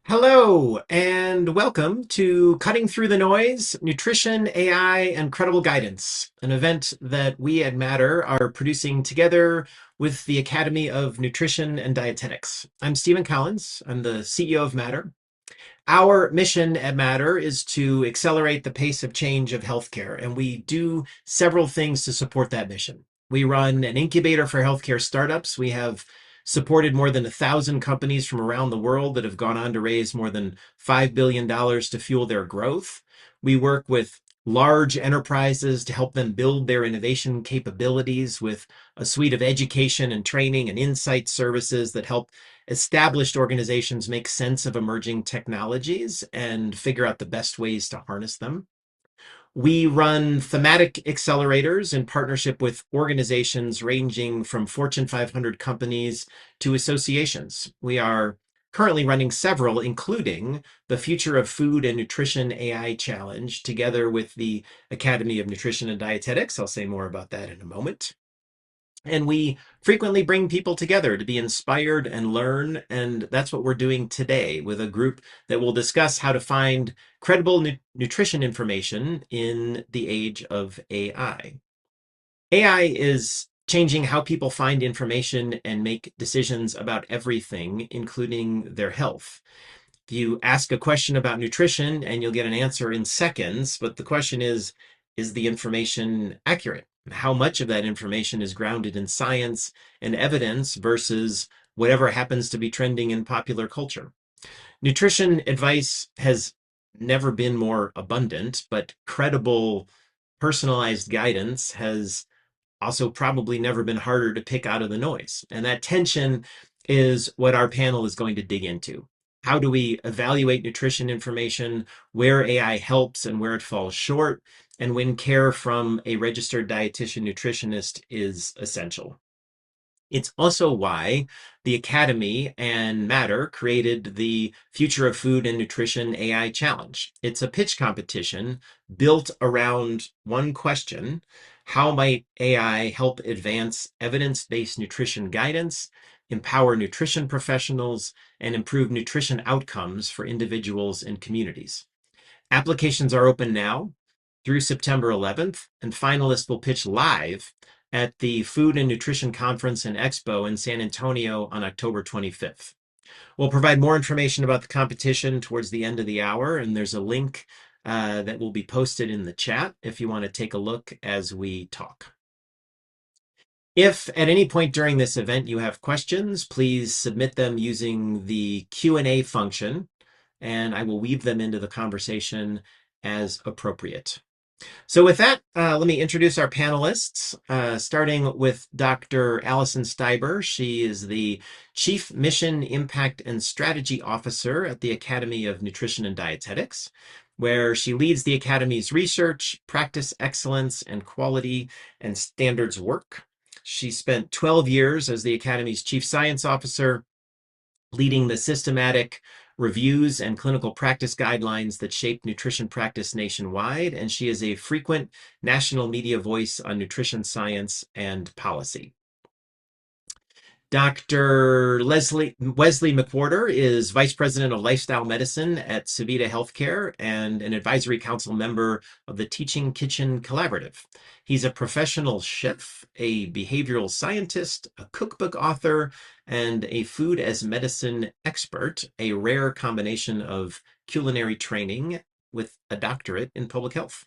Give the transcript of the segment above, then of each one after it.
Hello, and welcome to Cutting Through the Noise, Nutrition, AI, and Credible Guidance, an event that we at Matter are producing together with the Academy of Nutrition and Dietetics. I'm Stephen Collins. I'm the CEO of Matter. Our mission at Matter is to accelerate the pace of change of healthcare, and we do several things to support that mission. We run an incubator for healthcare startups. We have supported more than 1,000 companies from around the world that have gone on to raise more than $5 billion to fuel their growth. We work with large enterprises to help them build their innovation capabilities with a suite of education and training and insight services that help established organizations make sense of emerging technologies and figure out the best ways to harness them. We run thematic accelerators in partnership with organizations ranging from Fortune 500 companies to associations. We are currently running several, including the Future of Food and Nutrition AI Challenge, together with the Academy of Nutrition and Dietetics. I'll say more about that in a moment. And we frequently bring people together to be inspired and learn. And that's what we're doing today with a group that will discuss how to find credible nutrition information in the age of AI. AI is changing how people find information and make decisions about everything, including their health. You ask a question about nutrition and you'll get an answer in seconds, but the question is the information accurate? How much of that information is grounded in science and evidence versus whatever happens to be trending in popular culture? Nutrition advice has never been more abundant, but credible, personalized guidance has also probably never been harder to pick out of the noise. And that tension is what our panel is going to dig into. How do we evaluate nutrition information, where AI helps and where it falls short, and when care from a registered dietitian nutritionist is essential? It's also why the Academy and Matter created the Future of Food and Nutrition AI Challenge. It's a pitch competition built around one question: how might AI help advance evidence-based nutrition guidance, empower nutrition professionals, and improve nutrition outcomes for individuals and communities? Applications are open now through September 11th, and finalists will pitch live at the Food and Nutrition Conference and Expo in San Antonio on October 25th. We'll provide more information about the competition towards the end of the hour, and there's a link that will be posted in the chat if you want to take a look as we talk. If at any point during this event you have questions, please submit them using the Q&A function, and I will weave them into the conversation as appropriate. So with that, let me introduce our panelists, starting with Dr. Allison Steiber. She is the Chief Mission, Impact, and Strategy Officer at the Academy of Nutrition and Dietetics, where she leads the Academy's research, practice excellence, and quality and standards work. She spent 12 years as the Academy's Chief Science Officer, leading the systematic reviews and clinical practice guidelines that shape nutrition practice nationwide, and she is a frequent national media voice on nutrition science and policy. Dr. Wesley McWhorter is Vice President of Lifestyle Medicine at Savita Healthcare and an advisory council member of the Teaching Kitchen Collaborative. He's a professional chef, a behavioral scientist, a cookbook author, and a food as medicine expert, a rare combination of culinary training with a doctorate in public health.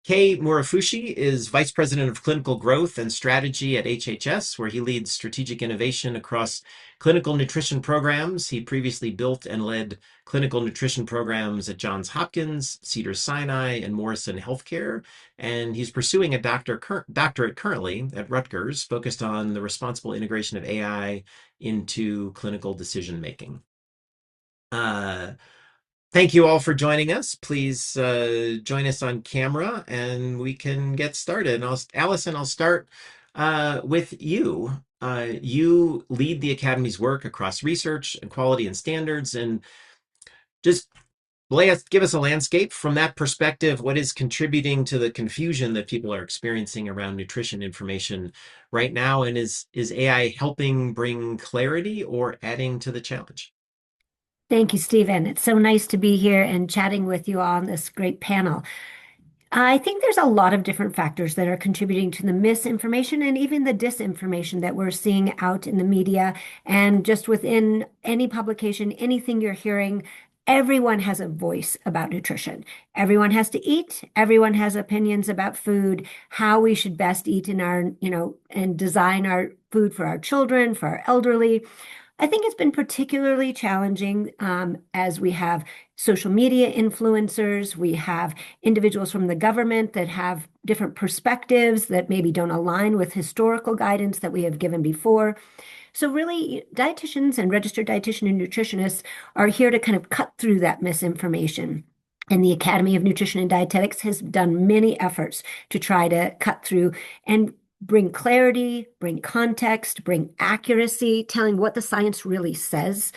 Kei Murafushi is Vice President of Clinical Growth and Strategy at HHS, where he leads strategic innovation across clinical nutrition programs. He previously built and led clinical nutrition programs at Johns Hopkins, Cedars-Sinai, and Morrison Healthcare, and he's pursuing a doctorate currently at Rutgers, focused on the responsible integration of AI into clinical decision-making. Thank you all for joining us. Please join us on camera and we can get started. And Allison, I'll start with you. You lead the Academy's work across research and quality and standards, and just give us a landscape from that perspective. What is contributing to the confusion that people are experiencing around nutrition information right now? And is AI helping bring clarity or adding to the challenge? Thank you, Stephen. It's so nice to be here and chatting with you on this great panel. I think there's a lot of different factors that are contributing to the misinformation and even the disinformation that we're seeing out in the media and just within any publication, anything you're hearing. Everyone has a voice about nutrition. Everyone has to eat. Everyone has opinions about food, how we should best eat in our, and design our food for our children, for our elderly. I think it's been particularly challenging as we have social media influencers, we have individuals from the government that have different perspectives that maybe don't align with historical guidance that we have given before. So really, dietitians and registered dietitian and nutritionists are here to kind of cut through that misinformation. And the Academy of Nutrition and Dietetics has done many efforts to try to cut through and bring clarity, bring context, bring accuracy, telling what the science really says.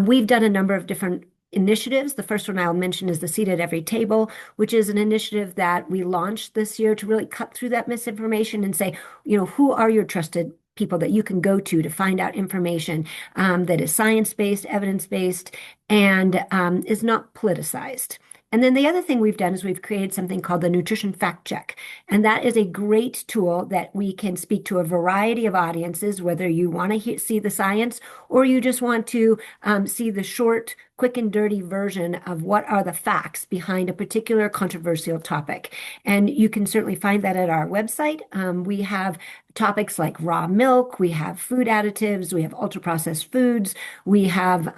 We've done a number of different initiatives. The first one I'll mention is the Seat at Every Table, which is an initiative that we launched this year to really cut through that misinformation and say, who are your trusted people that you can go to find out information that is science-based, evidence-based, and is not politicized. And then the other thing we've done is we've created something called the Nutrition Fact Check. And that is a great tool that we can speak to a variety of audiences, whether you want to see the science or you just want to see the short, quick and dirty version of what are the facts behind a particular controversial topic. And you can certainly find that at our website. We have topics like raw milk, we have food additives, we have ultra processed foods, we have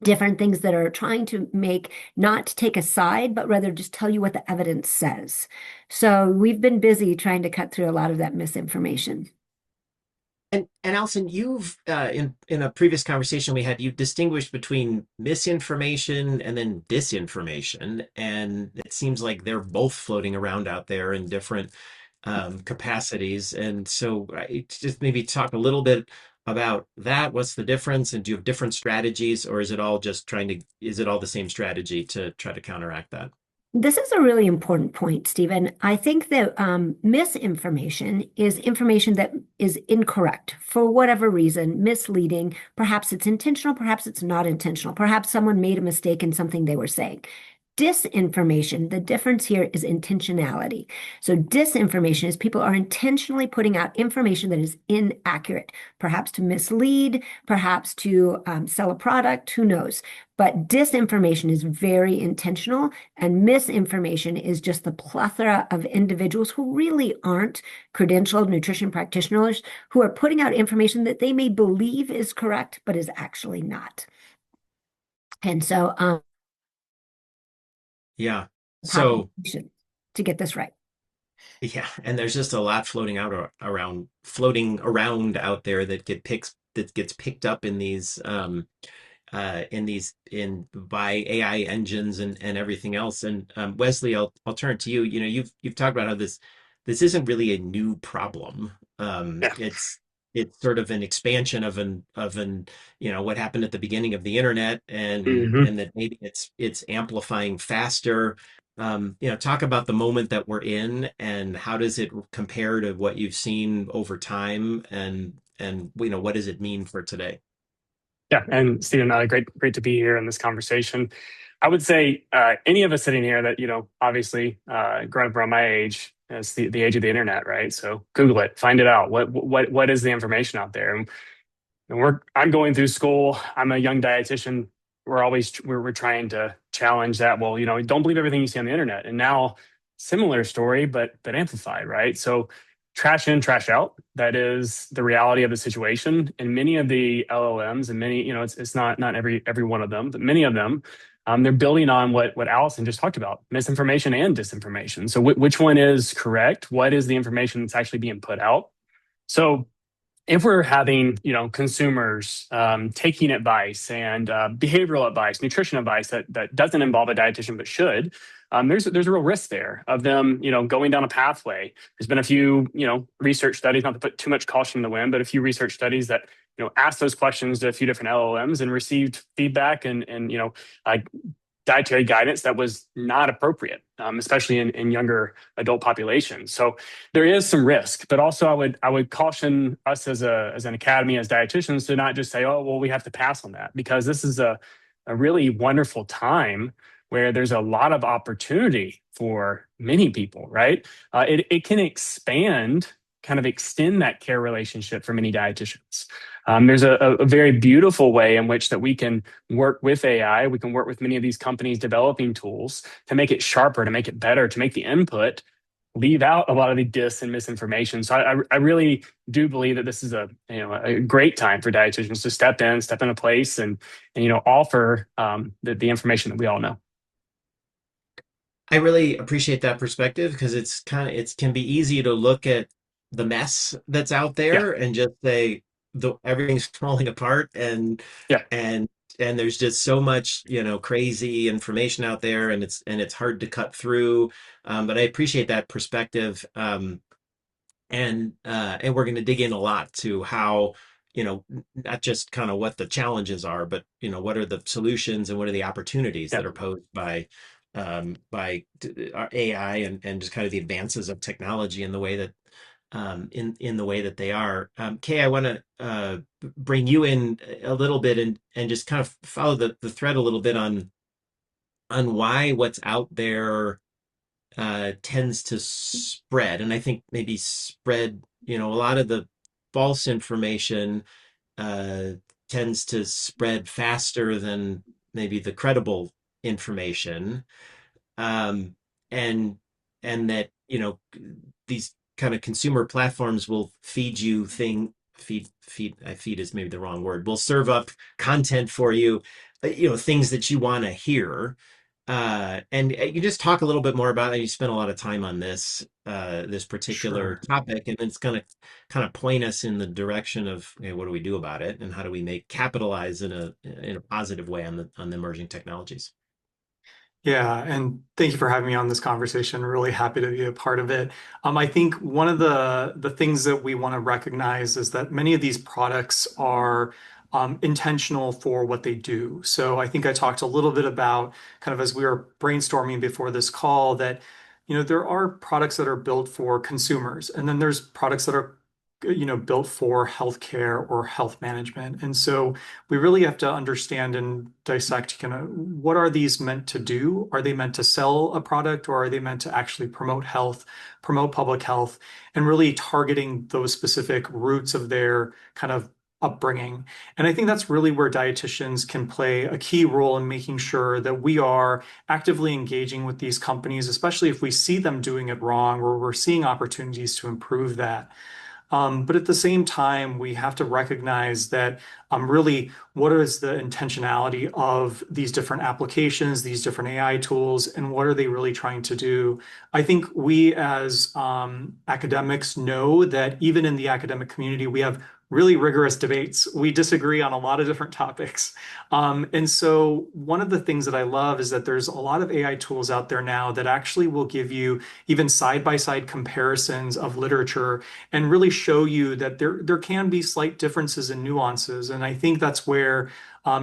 different things that are trying to make not take a side, but rather just tell you what the evidence says. So we've been busy trying to cut through a lot of that misinformation. And Alison, you've in a previous conversation we had, you've distinguished between misinformation and then disinformation, and it seems like they're both floating around out there in different capacities. And so, just maybe talk a little bit about that. What's the difference, and do you have different strategies, or is it all just is it all the same strategy to try to counteract that? This is a really important point, Stephen. I think that misinformation is information that is incorrect for whatever reason, misleading. Perhaps it's intentional, perhaps it's not intentional. Perhaps someone made a mistake in something they were saying. Disinformation, the difference here is intentionality. So, disinformation is people are intentionally putting out information that is inaccurate, perhaps to mislead, perhaps to sell a product, who knows? But disinformation is very intentional, and misinformation is just the plethora of individuals who really aren't credentialed nutrition practitioners who are putting out information that they may believe is correct, but is actually not. And so, Yeah. So population to get this right. yeah, and there's just a lot floating around out there that gets picked up in these in by AI engines and everything else. And Wesley, I'll turn to you. You know, you've talked about how this isn't really a new problem. Yeah. It's sort of an expansion of an what happened at the beginning of the internet, hmm and that maybe it's amplifying faster. Talk about the moment that we're in and how does it compare to what you've seen over time, and what does it mean for today? Yeah. And Stephen, great to be here in this conversation. I would say any of us sitting here that, obviously grown up around my age, it's the age of the internet, right? So Google it, find it out. What is the information out there? And I'm going through school. I'm a young dietitian. We're trying to challenge that. Well, don't believe everything you see on the internet. And now similar story, but amplified, right? So trash in, trash out. That is the reality of the situation. And many of the LLMs and many, it's not every one of them, but many of them, they're building on what Allison just talked about, misinformation and disinformation. So which one is correct? What is the information that's actually being put out? So if we're having consumers taking advice and behavioral advice, nutrition advice that doesn't involve a dietitian but should, there's a real risk there of them going down a pathway. There's been a few research studies, not to put too much caution in the wind, but a few research studies that asked those questions to a few different LLMs and received feedback and dietary guidance that was not appropriate, especially in younger adult populations. So there is some risk, but also I would caution us as an academy, as dietitians, to not just say, oh, well, we have to pass on that, because this is a a really wonderful time where there's a lot of opportunity for many people, right? It can expand, kind of extend that care relationship for many dietitians. There's a very beautiful way in which that we can work with AI. We can work with many of these companies developing tools to make it sharper, to make it better, to make the input leave out a lot of the dis and misinformation. So I really do believe that this is a great time for dietitians to step in a place and offer the information that we all know. I really appreciate that perspective because it can be easy to look at the mess that's out Yeah, there and just say everything's falling apart yeah, and and there's just so much, crazy information out there and it's hard to cut through. But I appreciate that perspective. And we're going to dig in a lot to how, not just kind of what the challenges are, but what are the solutions and what are the opportunities yeah. that are posed by our AI and just kind of the advances of technology in the way that in the way that they are. Kay, I want to bring you in a little bit and just kind of follow the thread a little bit on why what's out there tends to spread. And I think maybe spread, a lot of the false information uh, tends to spread faster than maybe the credible information. Um, and and that, these kind of consumer platforms will feed you feed is maybe the wrong word, will serve up content for you, things that you want to hear. And you just talk a little bit more about it. You spent a lot of time on this particular Sure. topic, and it's going to kind of point us in the direction of, what do we do about it, and how do we capitalize in a positive way on the emerging technologies. Yeah, and thank you for having me on this conversation. Really happy to be a part of it. I think one of the things that we want to recognize is that many of these products are intentional for what they do. So I think I talked a little bit about kind of as we were brainstorming before this call that there are products that are built for consumers, and then there's products that are built for healthcare or health management. And so we really have to understand and dissect kind of what are these meant to do? Are they meant to sell a product, or are they meant to actually promote health, promote public health, and really targeting those specific roots of their kind of upbringing? And I think that's really where dietitians can play a key role in making sure that we are actively engaging with these companies, especially if we see them doing it wrong or we're seeing opportunities to improve that. But at the same time, we have to recognize that really, what is the intentionality of these different applications, these different AI tools, and what are they really trying to do? I think we as academics know that even in the academic community, we have really rigorous debates. We disagree on a lot of different topics. And so one of the things that I love is that there's a lot of AI tools out there now that actually will give you even side-by-side comparisons of literature and really show you that there can be slight differences and nuances. And I think that's where,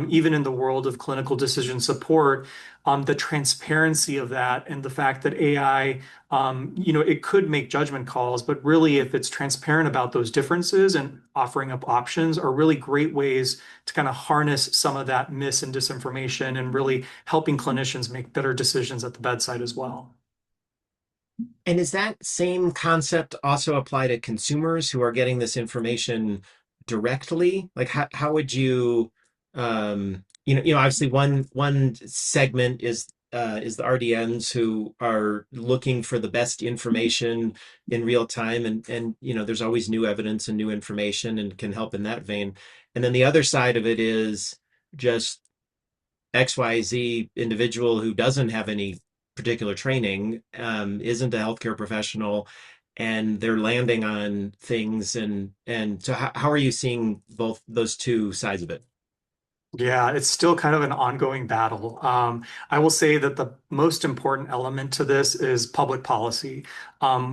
even in the world of clinical decision support, the transparency of that and the fact that AI, it could make judgment calls, but really, if it's transparent about those differences and offering up options, are really great ways to kind of harness some of that mis and disinformation and really helping clinicians make better decisions at the bedside as well. And is that same concept also apply to consumers who are getting this information directly? Like how would you obviously one segment is the RDNs who are looking for the best information in real time and there's always new evidence and new information and can help in that vein. And then the other side of it is just XYZ individual who doesn't have any particular training, isn't a healthcare professional, and they're landing on things. And so, how are you seeing both those two sides of it? Yeah, it's still kind of an ongoing battle. I will say that the most important element to this is public policy.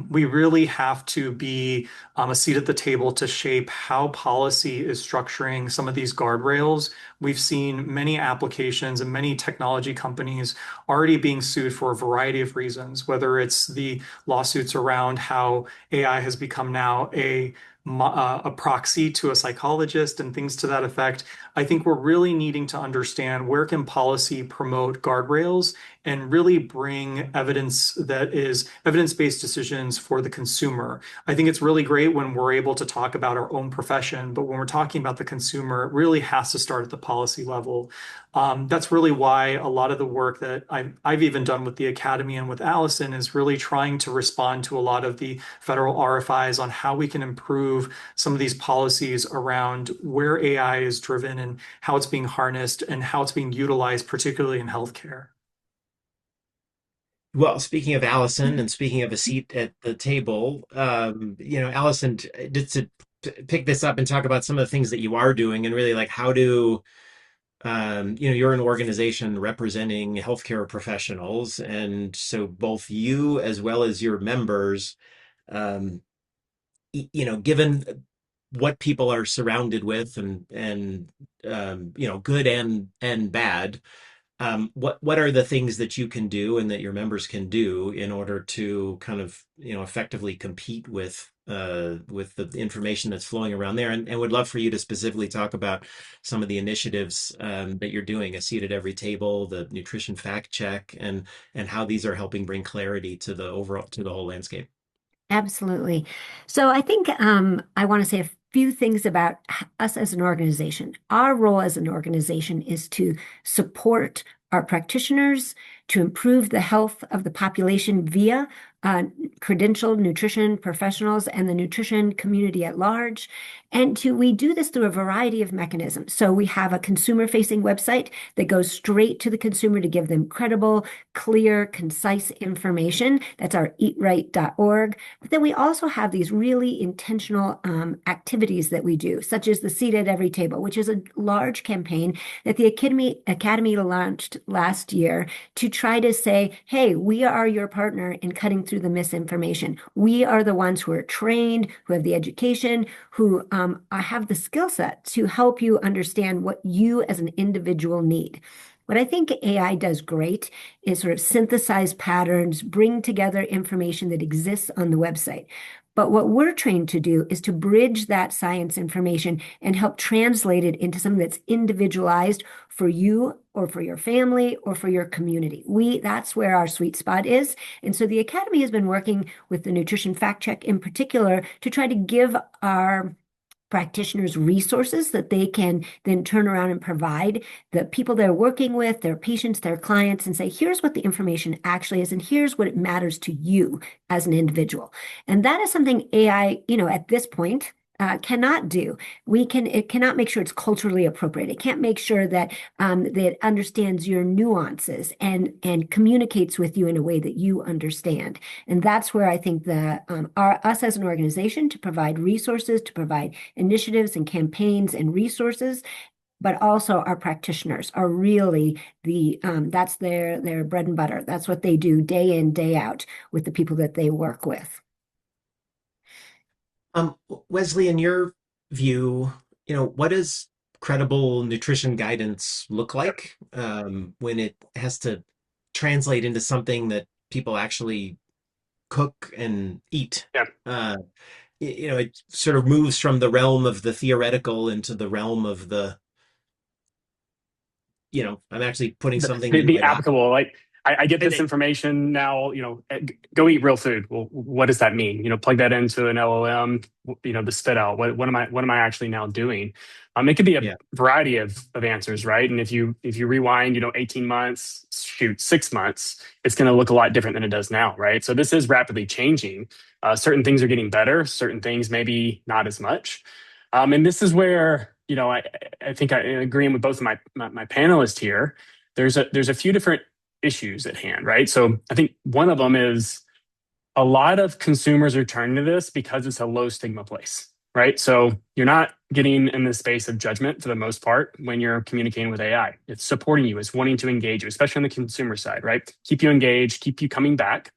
We really have to be a seat at the table to shape how policy is structuring some of these guardrails. We've seen many applications and many technology companies already being sued for a variety of reasons, whether it's the lawsuits around how AI has become now a proxy to a psychologist and things to that effect. I think we're really needing to understand where can policy promote guardrails and really bring evidence that is evidence-based decisions for the consumer. I think it's really great when we're able to talk about our own profession, but when we're talking about the consumer, it really has to start at the policy level. That's really why a lot of the work that I've even done with the Academy and with Allison is really trying to respond to a lot of the federal RFIs on how we can improve some of these policies around where AI is driven and how it's being harnessed and how it's being utilized, particularly in healthcare. Well, speaking of Allison and speaking of a seat at the table, Allison, just to pick this up and talk about some of the things that you are doing and really like how do, you're an organization representing healthcare professionals. And so both you as well as your members, um, given what people are surrounded with and good and bad, what are the things that you can do and that your members can do in order to kind of effectively compete with the information that's flowing around there, and would love for you to specifically talk about some of the initiatives that you're doing, a seat at every table, the nutrition fact check, and how these are helping bring clarity to the whole landscape. Absolutely. So I think I want to say a few things about us as an organization. Our role as an organization is to support our practitioners, to improve the health of the population via credentialed nutrition professionals and the nutrition community at large. And we do this through a variety of mechanisms. So we have a consumer-facing website that goes straight to the consumer to give them credible, clear, concise information. That's our eatright.org. But then we also have these really intentional activities that we do, such as the Seat at Every Table, which is a large campaign that the Academy launched last year to try to say, hey, we are your partner in cutting through the misinformation. We are the ones who are trained, who have the education, who have the skill set to help you understand what you as an individual need. What I think AI does great is sort of synthesize patterns, bring together information that exists on the website. But what we're trained to do is to bridge that science information and help translate it into something that's individualized for you or for your family or for your community. That's where our sweet spot is. And so the Academy has been working with the Nutrition Fact Check in particular to try to give our practitioners resources that they can then turn around and provide the people they're working with, their patients, their clients, and say, here's what the information actually is, and here's what it matters to you as an individual. And that is something AI, at this point, cannot do. It cannot make sure it's culturally appropriate. It can't make sure that it understands your nuances and communicates with you in a way that you understand. And that's where I think us as an organization to provide resources, to provide initiatives and campaigns and resources, but also our practitioners are really that's their bread and butter. That's what they do day in, day out with the people that they work with. Wesley, in your view, what does credible nutrition guidance look like when it has to translate into something that people actually cook and eat? Yeah. It sort of moves from the realm of the theoretical into the realm of I'm actually putting something in the my body. applicable. Like I get this information now, go eat real food. Well, what does that mean? Plug that into an LLM, the spit out. What am I actually now doing? It could be a variety of answers, right? And if you rewind, 18 months, 6 months, it's going to look a lot different than it does now, right? So this is rapidly changing. Certain things are getting better, certain things maybe not as much. And this is where, I think I agree with both of my panelists here. There's a few different issues at hand, right? So I think one of them is a lot of consumers are turning to this because it's a low stigma place, right? So you're not getting in the space of judgment for the most part when you're communicating with AI. It's supporting you, it's wanting to engage you, especially on the consumer side, right? Keep you engaged, keep you coming back.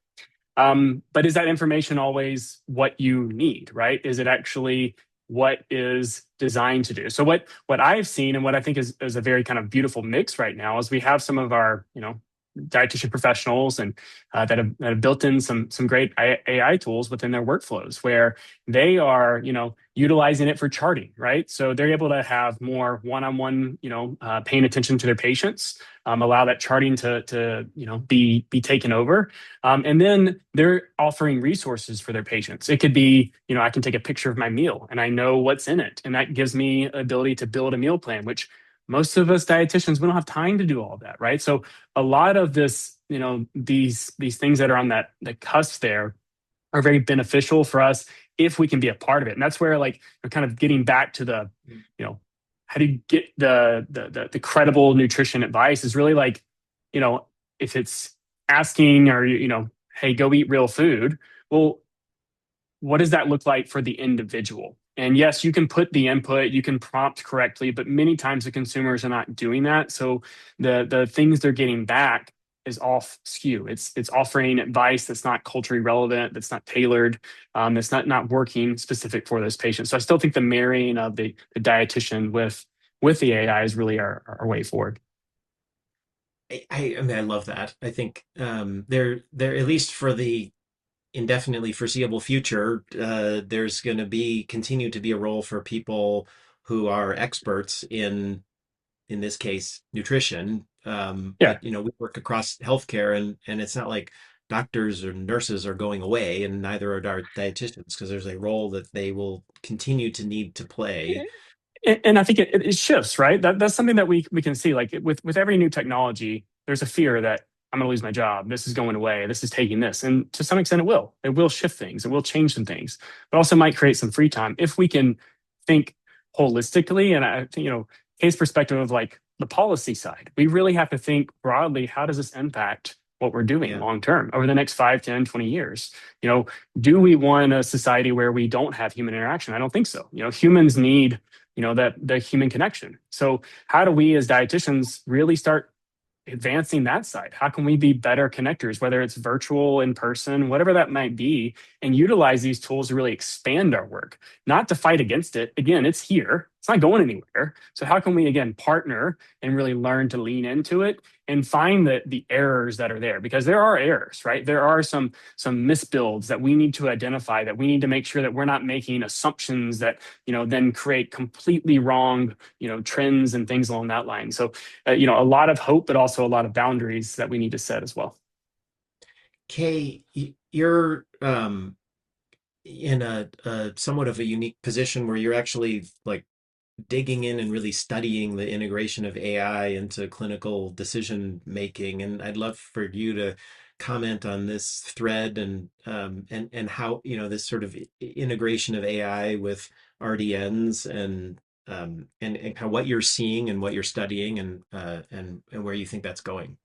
But is that information always what you need, right? Is it actually what is designed to do? So what I've seen and what I think is a very kind of beautiful mix right now is we have some of our, dietitian professionals and that have built in some great AI tools within their workflows where they are, utilizing it for charting, right? So they're able to have more one-on-one, paying attention to their patients, allow that charting to be taken over, and then they're offering resources for their patients. It could be, I can take a picture of my meal and I know what's in it, and that gives me ability to build a meal plan, which most of us dietitians, we don't have time to do all of that, right? So a lot of this, these things that are on the cusp there are very beneficial for us if we can be a part of it. And that's where, like, we're kind of getting back to the, how do you get the credible nutrition advice is really like, if it's asking or, hey, go eat real food. Well, what does that look like for the individual? And yes, you can put the input, you can prompt correctly, but many times the consumers are not doing that. So the things they're getting back is off skew. It's offering advice that's not culturally relevant, that's not tailored, that's not working specific for those patients. So I still think the marrying of the dietitian with the AI is really our way forward. I mean, I love that. I think there at least for the indefinitely foreseeable future, there's going to continue to be a role for people who are experts in this case, nutrition. Yeah. But we work across healthcare, and it's not like doctors or nurses are going away, and neither are our dietitians, because there's a role that they will continue to need to play. And I think it shifts, right? That's something that we can see. Like with every new technology, there's a fear that I'm going to lose my job. This is going away. This is taking this. And to some extent, it will. It will shift things. It will change some things, but also might create some free time if we can think holistically. And I think, case perspective of like the policy side, we really have to think broadly. How does this impact what we're doing long term over the next 5, 10, 20 years? Do we want a society where we don't have human interaction? I don't think so. Humans need that the human connection. So how do we as dietitians really start advancing that side? How can we be better connectors, whether it's virtual, in person, whatever that might be, and utilize these tools to really expand our work, not to fight against it? Again, it's here. It's not going anywhere. So how can we, again, partner and really learn to lean into it and find the errors that are there? Because there are errors, right? There are some misbuilds that we need to identify, that we need to make sure that we're not making assumptions that, then create completely wrong, trends and things along that line. So, a lot of hope, but also a lot of boundaries that we need to set as well. Kay, you're in a somewhat of a unique position where you're actually like digging in and really studying the integration of AI into clinical decision making. And I'd love for you to comment on this thread and how, this sort of integration of AI with RDNs and how what you're seeing and what you're studying and where you think that's going.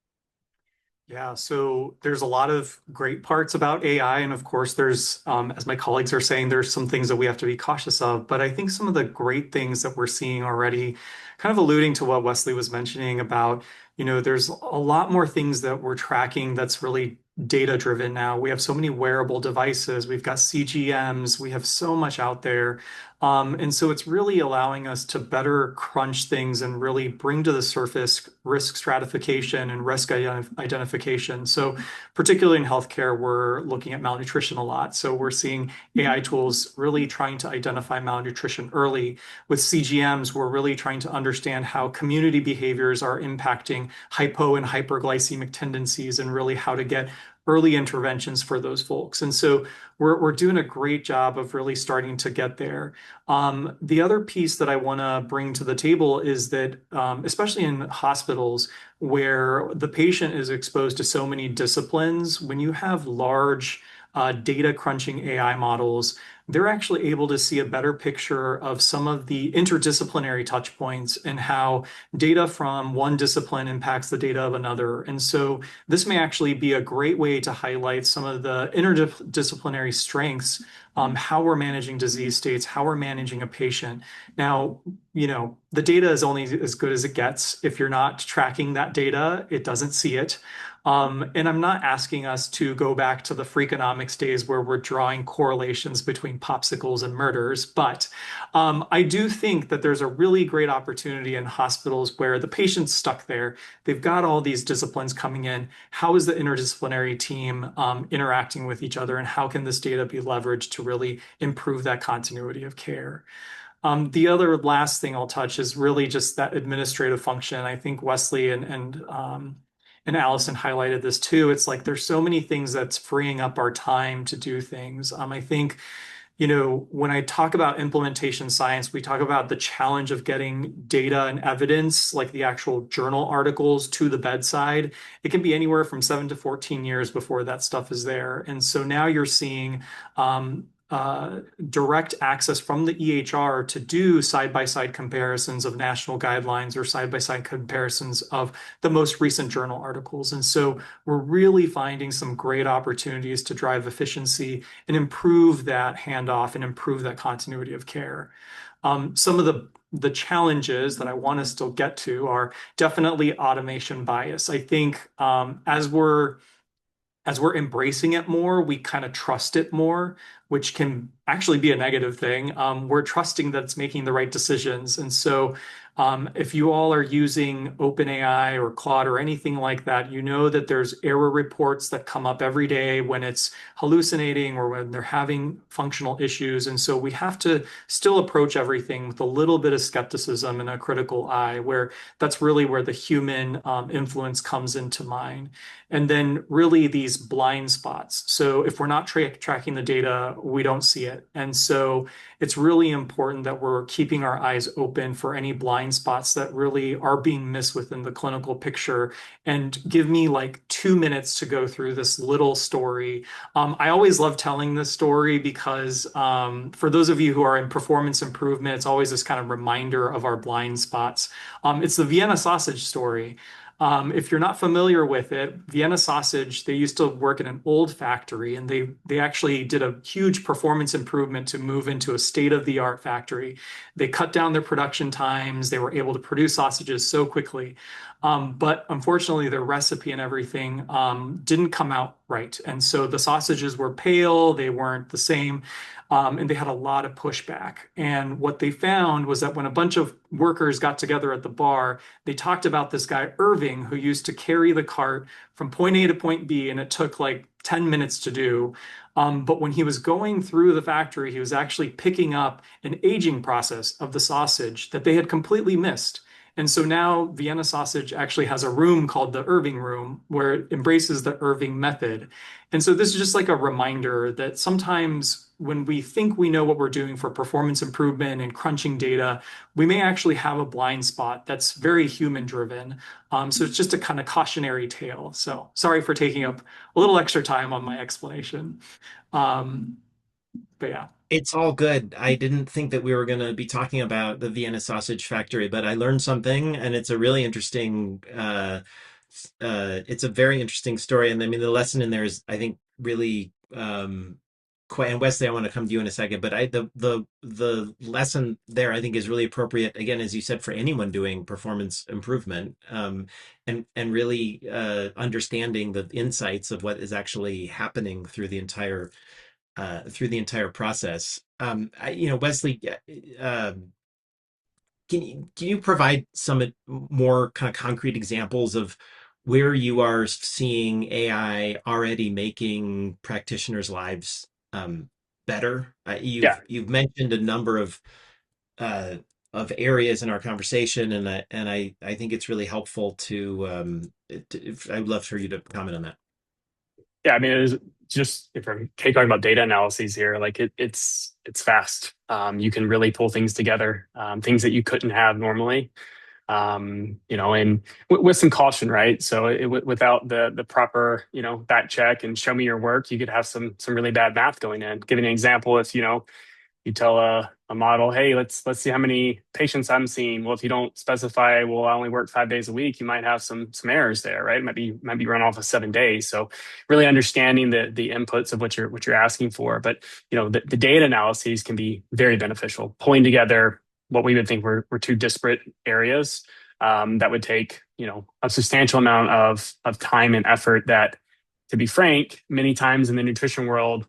Yeah, so there's a lot of great parts about AI. And of course, there's, as my colleagues are saying, there's some things that we have to be cautious of. But I think some of the great things that we're seeing already, kind of alluding to what Wesley was mentioning about, there's a lot more things that we're tracking that's really data driven now. We have so many wearable devices, we've got CGMs, we have so much out there. And so it's really allowing us to better crunch things and really bring to the surface risk stratification and risk identification. So particularly in healthcare, we're looking at malnutrition a lot. So we're seeing AI tools really trying to identify malnutrition early. With CGMs, we're really trying to understand how community behaviors are impacting hypo and hyperglycemic tendencies and really how to get early interventions for those folks. And so we're doing a great job of really starting to get there. The other piece that I want to bring to the table is that, especially in hospitals where the patient is exposed to so many disciplines, when you have large data crunching AI models, they're actually able to see a better picture of some of the interdisciplinary touch points and how data from one discipline impacts the data of another. And so this may actually be a great way to highlight some of the interdisciplinary strengths, how we're managing disease states, how we're managing a patient. Now, the data is only as good as it gets. If you're not tracking that data, it doesn't see it. And I'm not asking us to go back to the Freakonomics days where we're drawing correlations between regarding popsicles and murders. But I do think that there's a really great opportunity in hospitals where the patient's stuck there. They've got all these disciplines coming in. How is the interdisciplinary team interacting with each other, and how can this data be leveraged to really improve that continuity of care? The other last thing I'll touch is really just that administrative function. I think Wesley and Allison highlighted this too. It's like there's so many things that's freeing up our time to do things. I think, when I talk about implementation science, we talk about the challenge of getting data and evidence, like the actual journal articles, to the bedside. It can be anywhere from 7 to 14 years before that stuff is there. And so now you're seeing direct access from the EHR to do side-by-side comparisons of national guidelines or side-by-side comparisons of the most recent journal articles. And so we're really finding some great opportunities to drive efficiency and improve that handoff and improve that continuity of care. Some of the challenges that I want to still get to are definitely automation bias. I think as we're embracing it more, we kind of trust it more, which can actually be a negative thing. We're trusting that it's making the right decisions. And so if you all are using OpenAI or Claude or anything like that, you know that there's error reports that come up every day when it's hallucinating or when they're having functional issues. And so we have to still approach everything with a little bit of skepticism and a critical eye, where that's really where the human influence comes into mind. And then really these blind spots. So if we're not tracking the data, we don't see it. And so it's really important that we're keeping our eyes open for any blind spots that really are being missed within the clinical picture. And give me like 2 minutes to go through this little story. I always love telling this story because for those of you who are in performance improvement, it's always this kind of reminder of our blind spots. It's the Vienna sausage story. If you're not familiar with it, Vienna sausage, they used to work in an old factory, and they actually did a huge performance improvement to move into a state-of-the-art factory. They cut down their production times. They were able to produce sausages so quickly. But unfortunately, their recipe and everything didn't come out right. And so the sausages were pale, they weren't the same. And they had a lot of pushback. And what they found was that when a bunch of workers got together at the bar, they talked about this guy, Irving, who used to carry the cart from point A to point B, and it took like 10 minutes to do. But when he was going through the factory, he was actually picking up an aging process of the sausage that they had completely missed. And so now Vienna sausage actually has a room called the Irving room, where it embraces the Irving method. And so this is just like a reminder that sometimes when we think we know what we're doing for performance improvement and crunching data, we may actually have a blind spot that's very human driven. So it's just a kind of cautionary tale. So sorry for taking up a little extra time on my explanation. But yeah. It's all good. I didn't think that we were going to be talking about the Vienna sausage factory, but I learned something, and it's a really interesting, it's a very interesting story. And I mean, the lesson in there is, I think, really quite. And Wesley, I want to come to you in a second, but the lesson there, I think, is really appropriate. Again, as you said, for anyone doing performance improvement, and really understanding the insights of what is actually happening through the entire process. Wesley, can you provide some more kind of concrete examples of where you are seeing AI already making practitioners' lives better? You've mentioned a number of areas in our conversation, and I think it's really helpful I'd love for you to comment on that. Yeah, I mean, it is just, if I'm talking about data analyses here, like it's fast. You can really pull things together, things that you couldn't have normally. And with some caution, right? So without the proper, back check and show me your work, you could have some really bad math going in. Giving an example, if you tell a model, hey, let's see how many patients I'm seeing. Well, if you don't specify, well, I only work 5 days a week, you might have some errors there, right? It might be run off of 7 days. So really understanding the inputs of what you're asking for. But the data analyses can be very beneficial, pulling together what we would think were two disparate areas that would take a substantial amount of time and effort that, to be frank, many times in the nutrition world,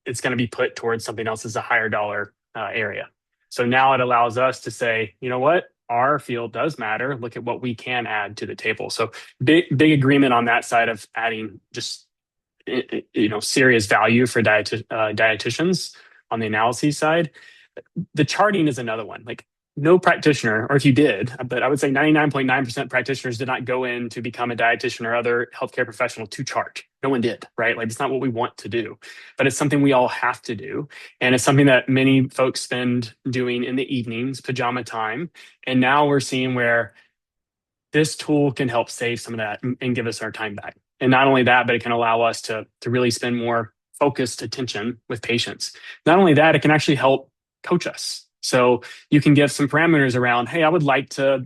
it's going to be put towards something else as a higher dollar area. So now it allows us to say, you know what, our field does matter. Look at what we can add to the table. So big agreement on that side of adding just serious value for dietitians on the analysis side. The charting is another one. Like no practitioner, or if you did, but I would say 99.9% practitioners did not go in to become a dietitian or other healthcare professional to chart. No one did, right? Like it's not what we want to do, but it's something we all have to do. And it's something that many folks spend doing in the evenings, pajama time. And now we're seeing where this tool can help save some of that and give us our time back. And not only that, but it can allow us to really spend more focused attention with patients. Not only that, it can actually help coach us. So you can give some parameters around, hey, I would like to,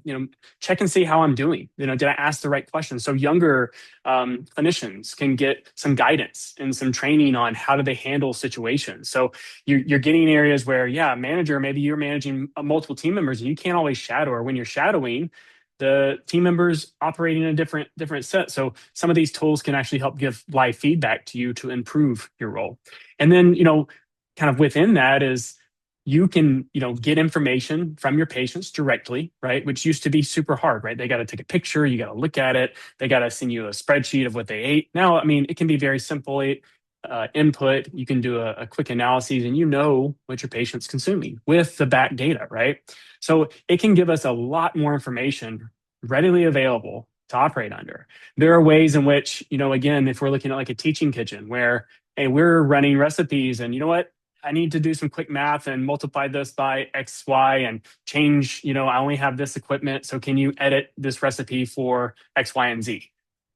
check and see how I'm doing. Did I ask the right questions? So younger clinicians can get some guidance and some training on how do they handle situations. So you're getting areas where, manager, maybe you're managing multiple team members and you can't always shadow, or when you're shadowing, the team members operating in a different set. So some of these tools can actually help give live feedback to you to improve your role. And then, kind of within that is you can, get information from your patients directly, right? Which used to be super hard, right? They got to take a picture, you got to look at it, they got to send you a spreadsheet of what they ate. Now, it can be very simple. Input, you can do a quick analysis and what your patient's consuming with the back data, right? So it can give us a lot more information readily available to operate under. There are ways in which, again, if we're looking at like a teaching kitchen where, hey, we're running recipes and you know what, I need to do some quick math and multiply this by X, Y, and change, I only have this equipment. So can you edit this recipe for X, Y, and Z?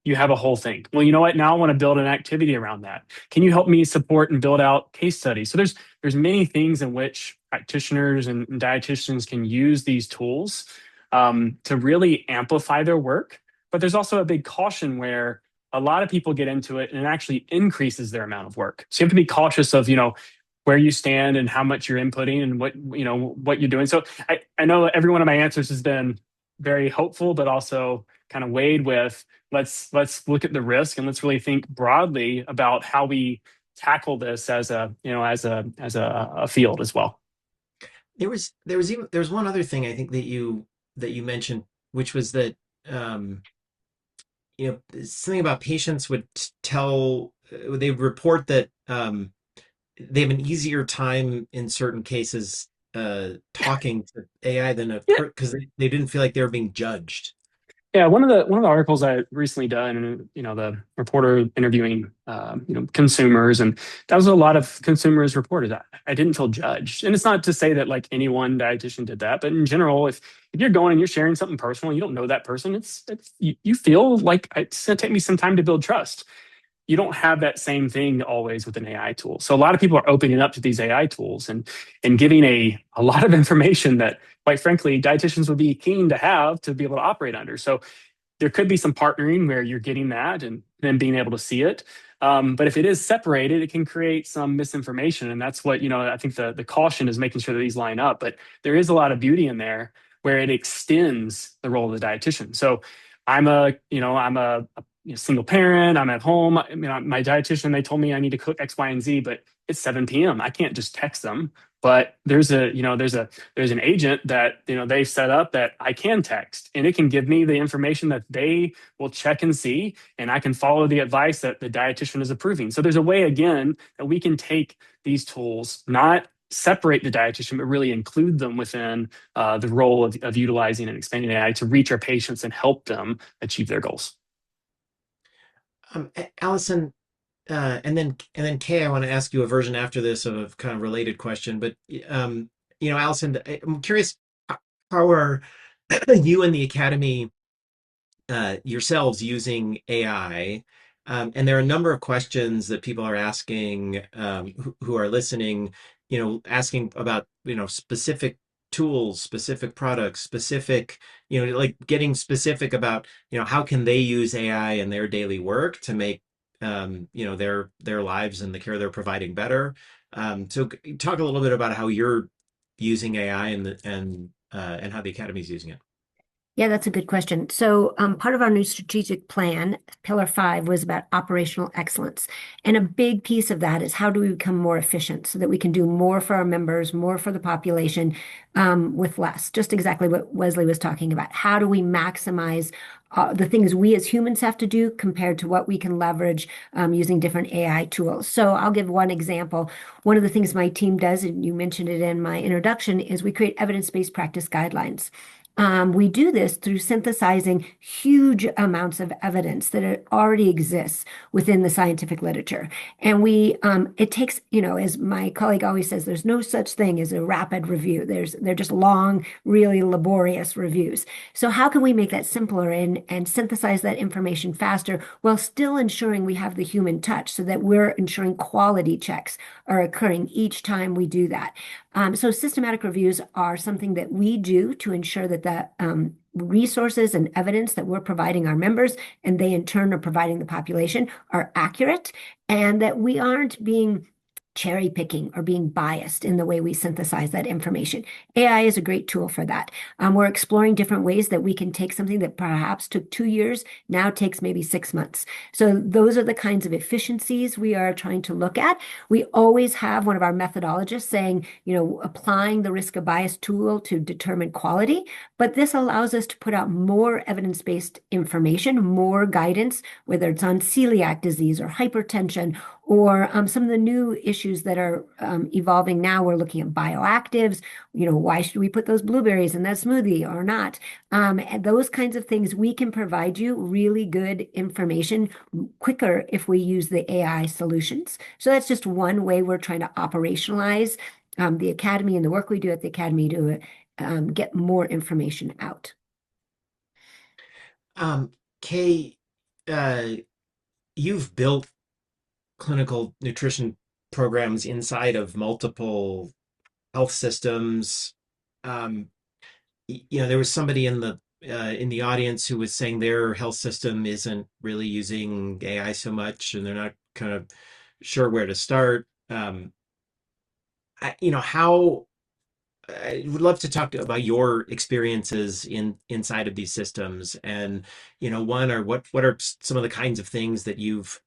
You have a whole thing. Well, you know what? Now I want to build an activity around that. Can you help me support and build out case studies? So there's many things in which practitioners and dietitians can use these tools to really amplify their work. But there's also a big caution where a lot of people get into it and it actually increases their amount of work. So you have to be cautious of, where you stand and how much you're inputting and what you're doing. So I know every one of my answers has been very hopeful, but also kind of weighed with let's look at the risk and let's really think broadly about how we tackle this as a field as well. There was one other thing I think that you mentioned, which was that something about patients would they would report that they have an easier time in certain cases talking to AI than because they didn't feel like they were being judged. Yeah, one of the articles I recently done, and the reporter interviewing consumers, and that was a lot of consumers reported that I didn't feel judged. And it's not to say that like any one dietitian did that, but in general, if you're going and you're sharing something personal, you don't know that person, it's you feel like it's going to take me some time to build trust. You don't have that same thing always with an AI tool. So a lot of people are opening up to these AI tools and giving a lot of information that, quite frankly, dietitians would be keen to have to be able to operate under. So there could be some partnering where you're getting that and then being able to see it. But if it is separated, it can create some misinformation. And that's what, I think the caution is making sure that these line up. But there is a lot of beauty in there where it extends the role of the dietitian. So I'm a single parent, I'm at home. My dietitian, they told me I need to cook X, Y, and Z, but it's 7 p.m. I can't just text them. But there's an agent that, they've set up that I can text and it can give me the information that they will check and see, and I can follow the advice that the dietitian is approving. So there's a way, again, that we can take these tools, not separate the dietitian, but really include them within the role of utilizing and expanding AI to reach our patients and help them achieve their goals. Allison, and then Kay, I want to ask you a version after this of a kind of related question. But Allison, I'm curious, how are you and the Academy yourselves using AI? And there are a number of questions that people are asking who are listening, asking about specific tools, specific products, specific, like getting specific about, how can they use AI in their daily work to make, their lives and the care they're providing better. So talk a little bit about how you're using AI and how the Academy is using it. Yeah, that's a good question. So, part of our new strategic plan, Pillar 5, was about operational excellence. And a big piece of that is how do we become more efficient so that we can do more for our members, more for the population, with less? Just exactly what Wesley was talking about. How do we maximize the things we as humans have to do compared to what we can leverage using different AI tools? So, I'll give one example. One of the things my team does, and you mentioned it in my introduction, is we create evidence-based practice guidelines. We do this through synthesizing huge amounts of evidence that already exists within the scientific literature. And it takes, as my colleague always says, there's no such thing as a rapid review. They're just long, really laborious reviews. So how can we make that simpler and synthesize that information faster while still ensuring we have the human touch so that we're ensuring quality checks are occurring each time we do that? So systematic reviews are something that we do to ensure that the resources and evidence that we're providing our members, and they in turn are providing the population, are accurate, and that we aren't being cherry picking or being biased in the way we synthesize that information. AI is a great tool for that. We're exploring different ways that we can take something that perhaps took 2 years, now takes maybe 6 months. So those are the kinds of efficiencies we are trying to look at. We always have one of our methodologists saying, applying the risk of bias tool to determine quality, but this allows us to put out more evidence-based information, more guidance, whether it's on celiac disease or hypertension or some of the new issues that are evolving now. We're looking at bioactives. Why should we put those blueberries in that smoothie or not? And those kinds of things, we can provide you really good information quicker if we use the AI solutions. So that's just one way we're trying to operationalize the academy and the work we do at the academy to get more information out. Kay, you've built clinical nutrition programs inside of multiple health systems. There was somebody in the audience who was saying their health system isn't really using AI so much, and they're not kind of sure where to start. How I would love to talk about your experiences inside of these systems, and what are some of the kinds of things that you've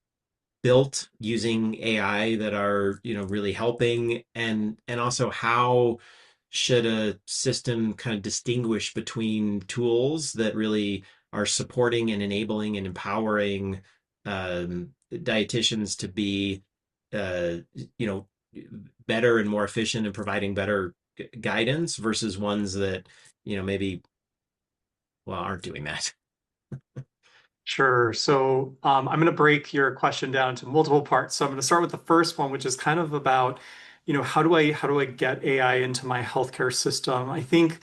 built using AI that are, really helping, and also how should a system kind of distinguish between tools that really are supporting and enabling and empowering dietitians to be, uh, you know, better and more efficient in providing better guidance versus ones that, maybe, well, aren't doing that. Sure. So I'm going to break your question down to multiple parts. So I'm going to start with the first one, which is kind of about, how do I get AI into my healthcare system? I think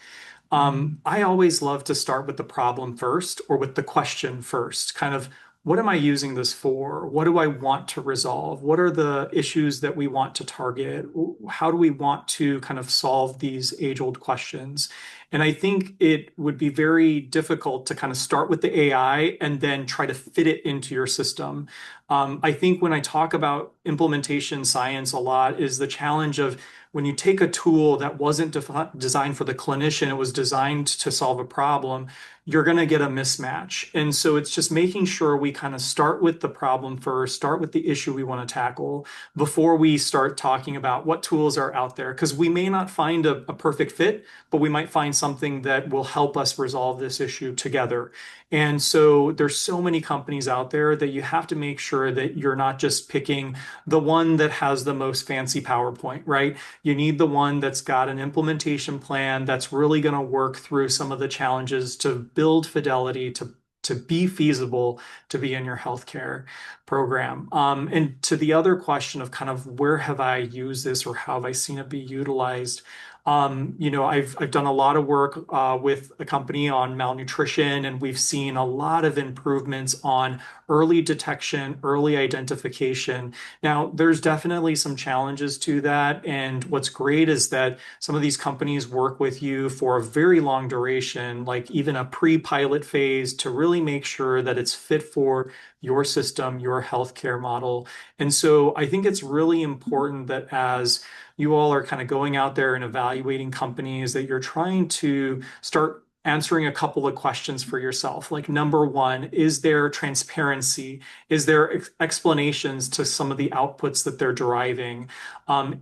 I always love to start with the problem first or with the question first. Kind of, what am I using this for? What do I want to resolve? What are the issues that we want to target? How do we want to kind of solve these age-old questions? And I think it would be very difficult to kind of start with the AI and then try to fit it into your system. I think when I talk about implementation science a lot is the challenge of when you take a tool that wasn't designed for the clinician, it was designed to solve a problem, you're going to get a mismatch. And so it's just making sure we kind of start with the problem first, start with the issue we want to tackle before we start talking about what tools are out there. Because we may not find a perfect fit, but we might find something that will help us resolve this issue together. And so there's so many companies out there that you have to make sure that you're not just picking the one that has the most fancy PowerPoint, right? You need the one that's got an implementation plan that's really going to work through some of the challenges to build fidelity, to be feasible to be in your healthcare program. And to the other question of kind of where have I used this or how have I seen it be utilized? I've done a lot of work with a company on malnutrition, and we've seen a lot of improvements on early detection, early identification. Now, there's definitely some challenges to that. And what's great is that some of these companies work with you for a very long duration, like even a pre-pilot phase, to really make sure that it's fit for your system, your healthcare model. And so I think it's really important that as you all are kind of going out there and evaluating companies, that you're trying to start answering a couple of questions for yourself. Like, number one, is there transparency? Is there explanations to some of the outputs that they're deriving?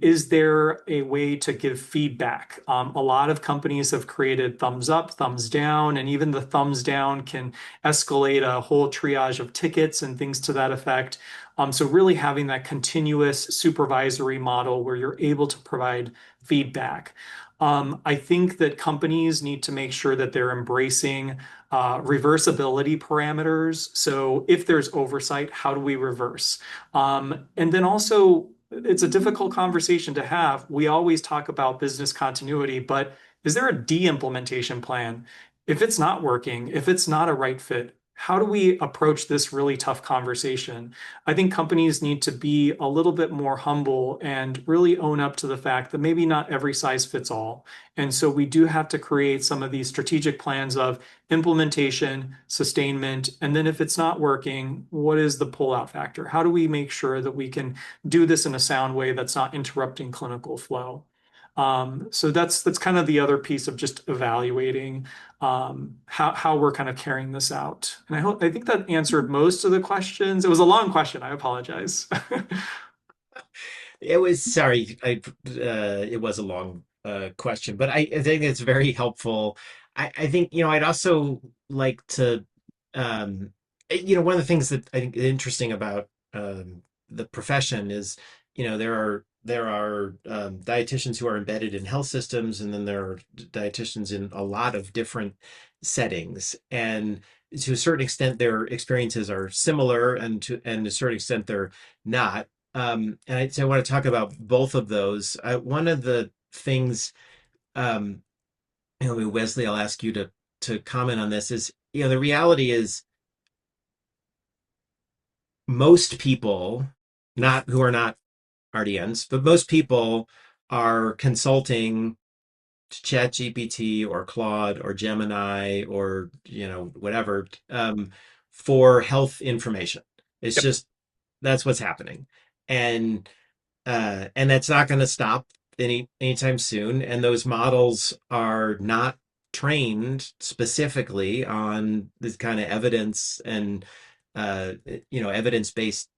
Is there a way to give feedback? A lot of companies have created thumbs up, thumbs down, and even the thumbs down can escalate a whole triage of tickets and things to that effect. So really having that continuous supervisory model where you're able to provide feedback. I think that companies need to make sure that they're embracing reversibility parameters. So if there's oversight, how do we reverse? And then also, it's a difficult conversation to have. We always talk about business continuity, but is there a de-implementation plan? If it's not working, if it's not a right fit, how do we approach this really tough conversation? I think companies need to be a little bit more humble and really own up to the fact that maybe not every size fits all. And so we do have to create some of these strategic plans of implementation, sustainment, and then if it's not working, what is the pullout factor? How do we make sure that we can do this in a sound way that's not interrupting clinical flow? So that's kind of the other piece of just evaluating how we're kind of carrying this out. And I think that answered most of the questions. It was a long question. I apologize. It was sorry, it was a long question, but I think it's very helpful. I think, I'd also like to, um, one of the things that I think is interesting about the profession is, there are dietitians who are embedded in health systems, and then there are dietitians in a lot of different settings, and to a certain extent, their experiences are similar, and to a certain extent, they're not. So I want to talk about both of those. One of the things, um, Wesley, I'll ask you to comment on this. Is the reality is most people, not who are not RDNs, but most people are consulting ChatGPT or Claude or Gemini or whatever, for health information. It's Yep. just that's what's happening, and that's not going to stop anytime soon. And those models are not trained specifically on this kind of evidence and evidence-based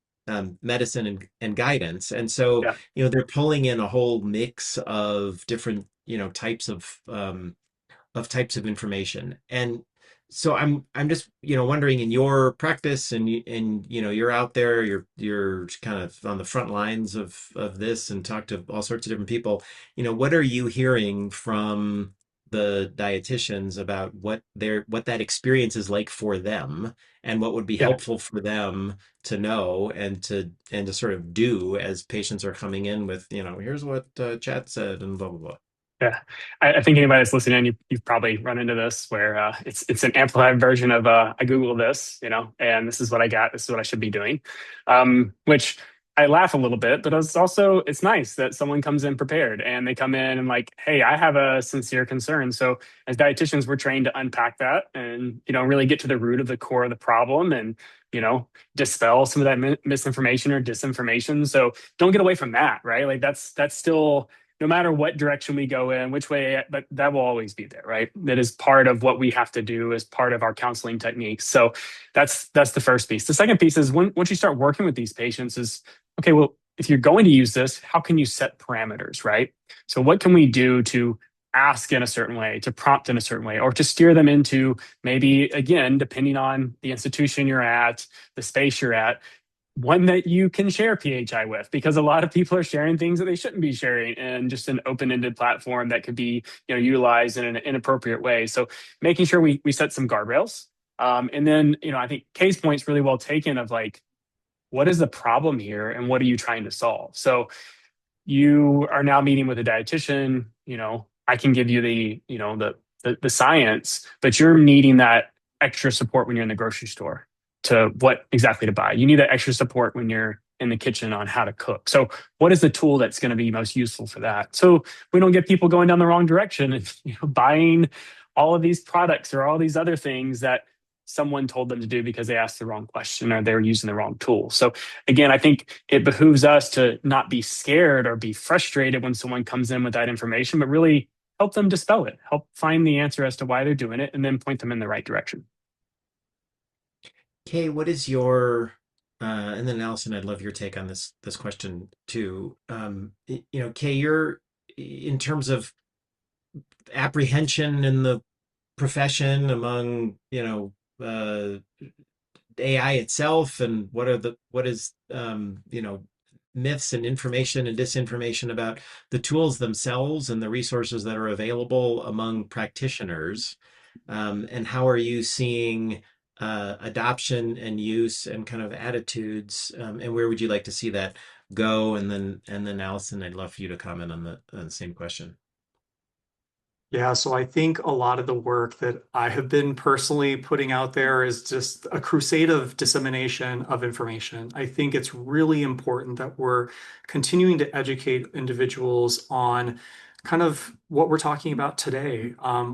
medicine and guidance. And so Yeah. they're pulling in a whole mix of different types of information. And so I'm just wondering, in your practice, and you're out there, you're kind of on the front lines of this and talk to all sorts of different people. What are you hearing from the dietitians about what that experience is like for them, and what would be Yeah. helpful for them to know and to sort of do as patients are coming in with, here's what chat said and blah blah blah. Yeah, I think anybody that's listening, you've probably run into this where it's an amplified version of I Googled this, and this is what I got. This is what I should be doing, which I laugh a little bit, but it's nice that someone comes in prepared and they come in and like, hey, I have a sincere concern. So as dietitians, we're trained to unpack that and really get to the root of the core of the problem and dispel some of that misinformation or disinformation. So don't get away from that, right? Like that's still, no matter what direction we go in, which way, but that will always be there, right? That is part of what we have to do as part of our counseling techniques. So that's the first piece. The second piece is once you start working with these patients is, okay, well, if you're going to use this, how can you set parameters, right? So what can we do to ask in a certain way, to prompt in a certain way, or to steer them into maybe, again, depending on the institution you're at, the space you're at, one that you can share PHI with, because a lot of people are sharing things that they shouldn't be sharing in just an open-ended platform that could be utilized in an inappropriate way. So making sure we set some guardrails. And then, I think Kay's point's really well taken of like, what is the problem here and what are you trying to solve? So you are now meeting with a dietitian, I can give you the science, but you're needing that extra support when you're in the grocery store to what exactly to buy. You need that extra support when you're in the kitchen on how to cook. So what is the tool that's going to be most useful for that? So we don't get people going down the wrong direction and buying all of these products or all these other things that someone told them to do because they asked the wrong question or they're using the wrong tool. So again, I think it behooves us to not be scared or be frustrated when someone comes in with that information, but really help them dispel it, help find the answer as to why they're doing it, and then point them in the right direction. Kay, what is your and then Allison, I'd love your take on this question too. Kay, you're in terms of apprehension in the profession among, AI itself, and what is myths and information and disinformation about the tools themselves and the resources that are available among practitioners, and how are you seeing adoption and use and kind of attitudes, and where would you like to see that go? And then Allison, I'd love for you to comment on the same question. Yeah, so I think a lot of the work that I have been personally putting out there is just a crusade of dissemination of information. I think it's really important that we're continuing to educate individuals on kind of what we're talking about today.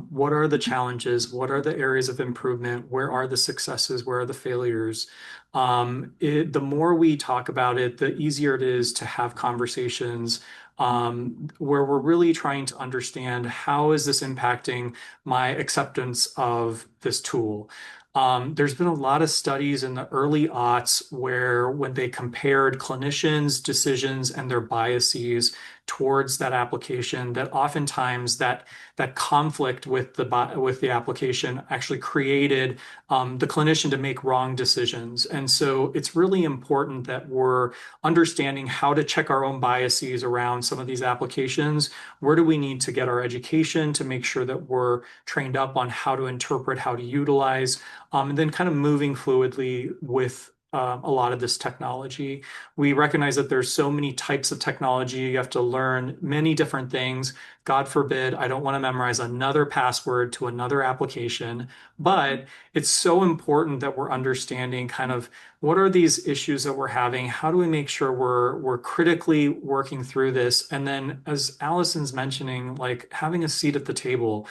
What are the challenges? What are the areas of improvement? Where are the successes? Where are the failures? The more we talk about it, the easier it is to have conversations where we're really trying to understand how is this impacting my acceptance of this tool. There's been a lot of studies in the early aughts where when they compared clinicians' decisions and their biases towards that application, that oftentimes that conflict with the application actually created the clinician to make wrong decisions. And so it's really important that we're understanding how to check our own biases around some of these applications. Where do we need to get our education to make sure that we're trained up on how to interpret, how to utilize, and then kind of moving fluidly with a lot of this technology. We recognize that there's so many types of technology. You have to learn many different things. God forbid, I don't want to memorize another password to another application, but it's so important that we're understanding kind of what are these issues that we're having? How do we make sure we're critically working through this? And then, as Allison's mentioning, like having a seat at the table.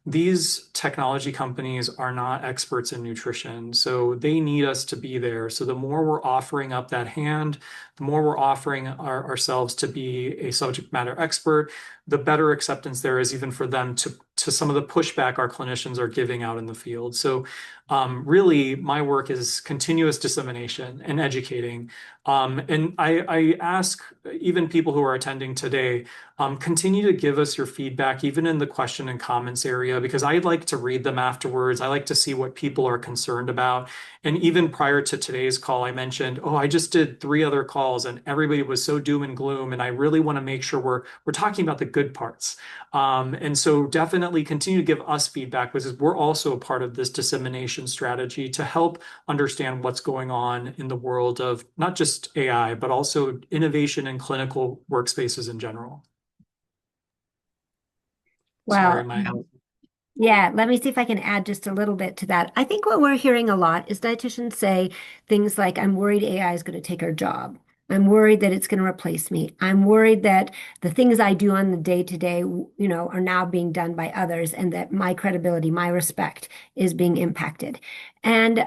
These technology companies are not experts in nutrition, so they need us to be there. So the more we're offering up that hand, the more we're offering ourselves to be a subject matter expert, the better acceptance there is even for them to some of the pushback our clinicians are giving out in the field. So really, my work is continuous dissemination and educating. And I ask even people who are attending today, continue to give us your feedback, even in the question and comments area, because I like to read them afterwards. I like to see what people are concerned about. And even prior to today's call, I mentioned, oh, I just did 3 other calls and everybody was so doom and gloom. And I really want to make sure we're talking about the good parts. And so definitely continue to give us feedback because we're also a part of this dissemination strategy to help understand what's going on in the world of not just AI, but also innovation in clinical workspaces in general. Sorry, Wow. my Yeah, let me see if I can add just a little bit to that. I think what we're hearing a lot is dietitians say things like, I'm worried AI is going to take our job. I'm worried that it's going to replace me. I'm worried that the things I do on the day to day, are now being done by others and that my credibility, my respect is being impacted. And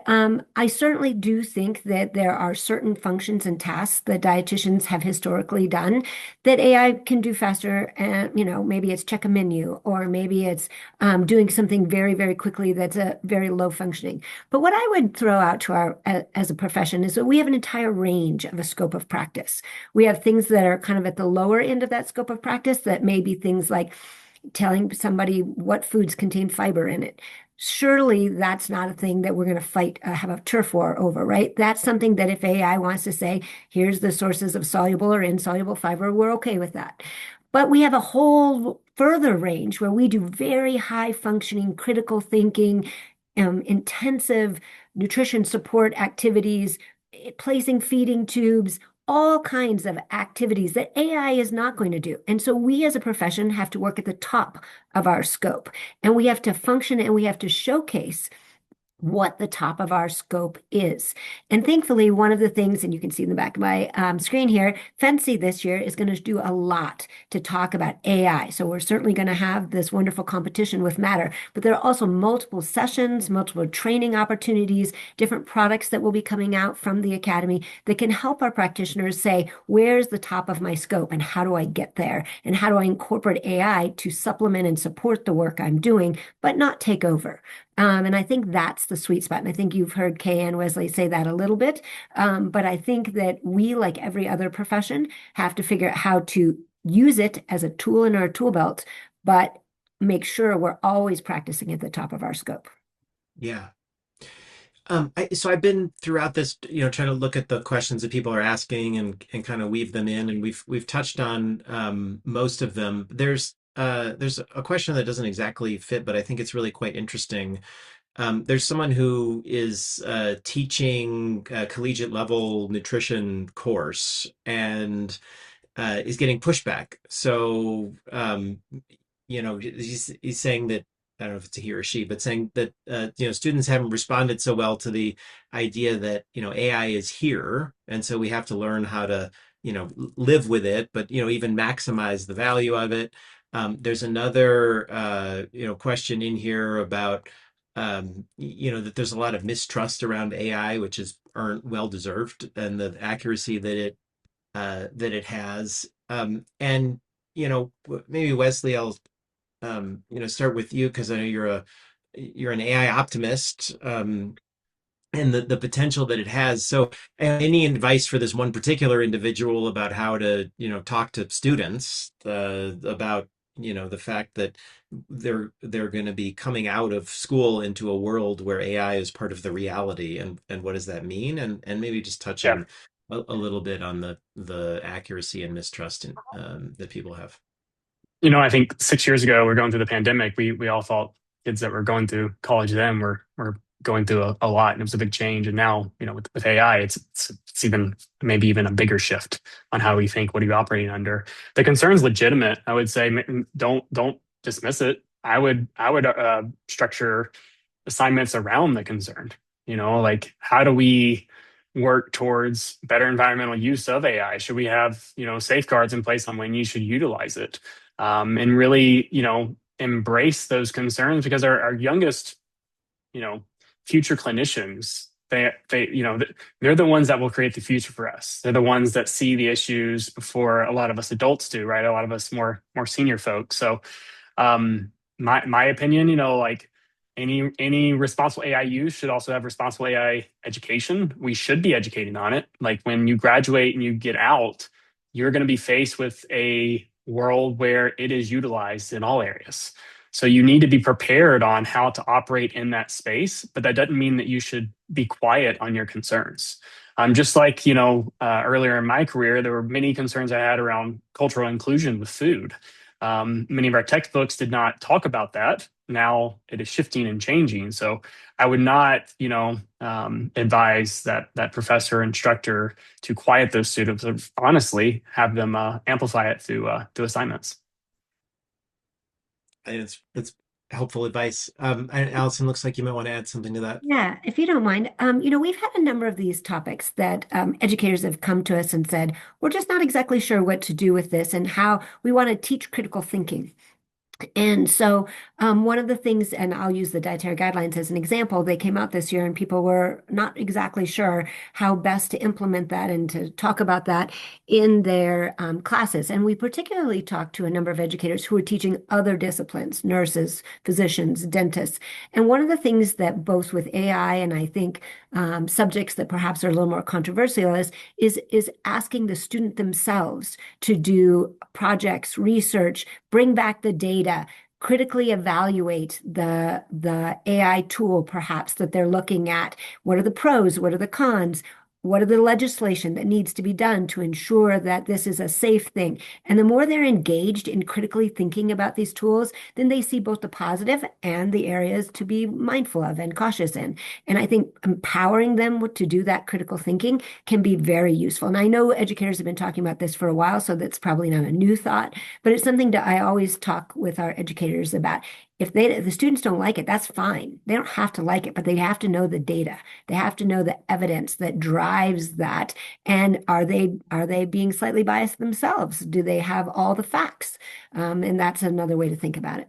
I certainly do think that there are certain functions and tasks that dietitians have historically done that AI can do faster. And, maybe it's check a menu or maybe it's doing something very, very quickly that's a very low functioning. But what I would throw out to as a profession is that we have an entire range of a scope of practice. We have things that are kind of at the lower end of that scope of practice that may be things like telling somebody what foods contain fiber in it. Surely that's not a thing that we're going to have a turf war over, right? That's something that if AI wants to say, here's the sources of soluble or insoluble fiber, we're okay with that. But we have a whole further range where we do very high functioning, critical thinking, intensive nutrition support activities, placing feeding tubes, all kinds of activities that AI is not going to do. And so we as a profession have to work at the top of our scope and we have to function and we have to showcase what the top of our scope is. And thankfully, one of the things, and you can see in the back of my screen here, FNCE this year is going to do a lot to talk about AI. So we're certainly going to have this wonderful competition with Matter, but there are also multiple sessions, multiple training opportunities, different products that will be coming out from the Academy that can help our practitioners say, where's the top of my scope and how do I get there? And how do I incorporate AI to supplement and support the work I'm doing, but not take over? And I think that's the sweet spot. And I think you've heard Kay and Wesley say that a little bit. But I think that we, like every other profession, have to figure out how to use it as a tool in our tool belt, but make sure we're always practicing at the top of our scope. Yeah. So I've been throughout this, trying to look at the questions that people are asking and kind of weave them in, and we've touched on most of them. There's a question that doesn't exactly fit, but I think it's really quite interesting. There's someone who is teaching a collegiate level nutrition course and is getting pushback. So, he's saying that, I don't know if it's a he or she, but saying that, students haven't responded so well to the idea that, AI is here. And so we have to learn how to, live with it, but, even maximize the value of it. There's another, question in here about, that there's a lot of mistrust around AI, which is well deserved, and the accuracy that it has. And maybe Wesley, I'll start with you because I know you're an AI optimist. And the potential that it has. So, any advice for this one particular individual about how to, talk to students about, the fact that they're going to be coming out of school into a world where AI is part of the reality, and what does that mean? And maybe just touch Yeah. on a little bit on the accuracy and mistrust that people have. I think 6 years ago, we're going through the pandemic. We all thought kids that were going through college then were going through a lot, and it was a big change. And now, with AI, it's even maybe even a bigger shift on how we think. What are you operating under? The concern's legitimate. I would say don't dismiss it. I would structure assignments around the concern. Like, how do we work towards better environmental use of AI? Should we have safeguards in place on when you should utilize it? And really, embrace those concerns, because our youngest, future clinicians, they're the ones that will create the future for us. They're the ones that see the issues before a lot of us adults do, right? A lot of us more senior folks. So, my opinion, like any responsible AI use should also have responsible AI education. We should be educating on it. Like, when you graduate and you get out, you're going to be faced with a world where it is utilized in all areas. So you need to be prepared on how to operate in that space, but that doesn't mean that you should be quiet on your concerns. Just like, earlier in my career, there were many concerns I had around cultural inclusion with food. Many of our textbooks did not talk about that. Now it is shifting and changing. So I would not, advise that professor, instructor to quiet those students, or honestly have them amplify it through assignments. It's helpful advice. And Allison, looks like you might want to add something to that. Yeah, if you don't mind. We've had a number of these topics that educators have come to us and said, we're just not exactly sure what to do with this and how we want to teach critical thinking. And so one of the things, and I'll use the dietary guidelines as an example, they came out this year and people were not exactly sure how best to implement that and to talk about that in their classes. And we particularly talked to a number of educators who are teaching other disciplines, nurses, physicians, dentists. And one of the things that both with AI and I think subjects that perhaps are a little more controversial is asking the student themselves to do projects, research, bring back the data, critically evaluate the AI tool perhaps that they're looking at. What are the pros? What are the cons? What are the legislation that needs to be done to ensure that this is a safe thing? And the more they're engaged in critically thinking about these tools, then they see both the positive and the areas to be mindful of and cautious in. And I think empowering them to do that critical thinking can be very useful. And I know educators have been talking about this for a while, so that's probably not a new thought, but it's something that I always talk with our educators about. If the students don't like it, that's fine. They don't have to like it, but they have to know the data. They have to know the evidence that drives that. And are they being slightly biased themselves? Do they have all the facts? And that's another way to think about it.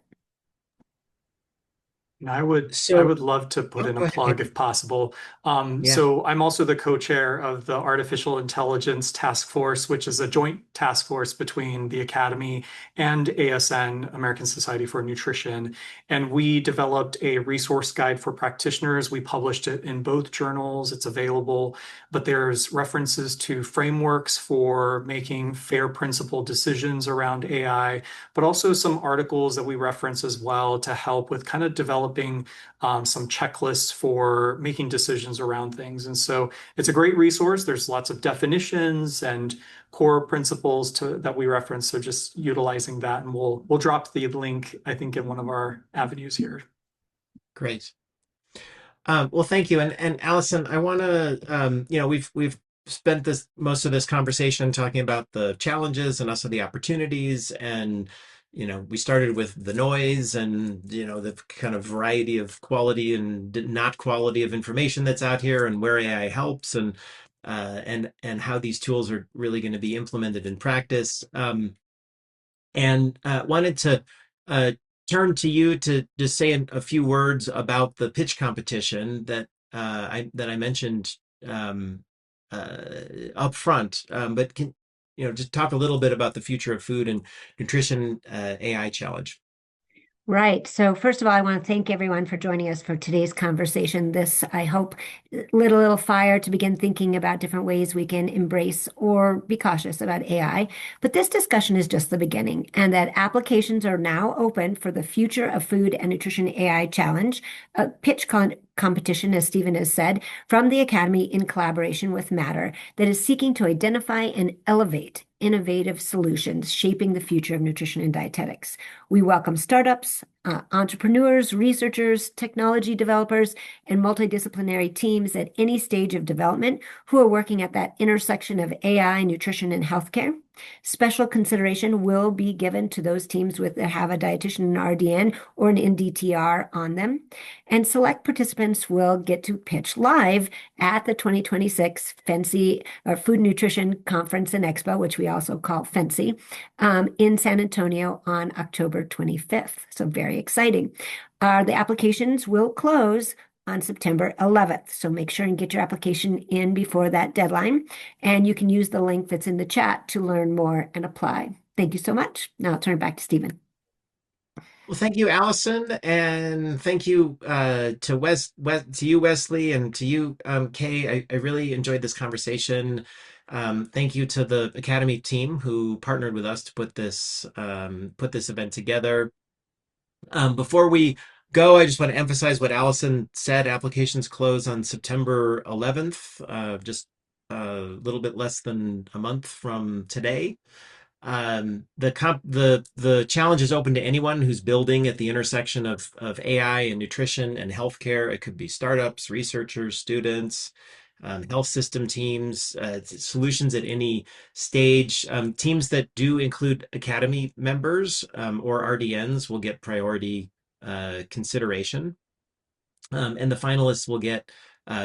And I So, would love to put oh, in a go plug ahead. if possible. Yeah. So I'm also the co-chair of the Artificial Intelligence Task Force, which is a joint task force between the Academy and ASN, American Society for Nutrition. And we developed a resource guide for practitioners. We published it in both journals. It's available, but there's references to frameworks for making fair principled decisions around AI, but also some articles that we reference as well to help with kind of developing some checklists for making decisions around things. And so it's a great resource. There's lots of definitions and core principles that we reference. So just utilizing that, and we'll drop the link, I think, in one of our avenues here. Great. Well, thank you. And Allison, I want to, we've spent this most of this conversation talking about the challenges and also the opportunities. And, we started with the noise and, the kind of variety of quality and not quality of information that's out here and where AI helps and how these tools are really going to be implemented in practice. And wanted to uh, turn to you to just say a few words about the pitch competition that I mentioned um, up front. But can just talk a little bit about the future of food and nutrition AI challenge. Right. So first of all, I want to thank everyone for joining us for today's conversation. This, I hope, lit a little fire to begin thinking about different ways we can embrace or be cautious about AI. But this discussion is just the beginning, and that applications are now open for the Future of Food and Nutrition AI Challenge, a competition, as Stephen has said, from the Academy in collaboration with Matter, that is seeking to identify and elevate innovative solutions shaping the future of nutrition and dietetics. We welcome startups, entrepreneurs, researchers, technology developers, and multidisciplinary teams at any stage of development who are working at that intersection of AI, nutrition, and healthcare. Special consideration will be given to those teams that have a dietitian, an RDN, or an NDTR on them. And select participants will get to pitch live at the 2026 FNCE, or Food Nutrition Conference and Expo, which we also call FNCE, in San Antonio on October 25th. So very exciting. The applications will close on September 11th. So make sure and get your application in before that deadline. And you can use the link that's in the chat to learn more and apply. Thank you so much. Now I'll turn it back to Stephen. Well, thank you, Allison, and thank you to you, Wesley, and to you, Kay. I really enjoyed this conversation. Thank you to the Academy team who partnered with us to put this event together. Before we go, I just want to emphasize what Allison said. Applications close on September 11th, just a little bit less than a month from today. The challenge is open to anyone who's building at the intersection of AI and nutrition and healthcare. It could be startups, researchers, students, health system teams, solutions at any stage. Teams that do include Academy members or RDNs will get priority consideration. And the finalists will get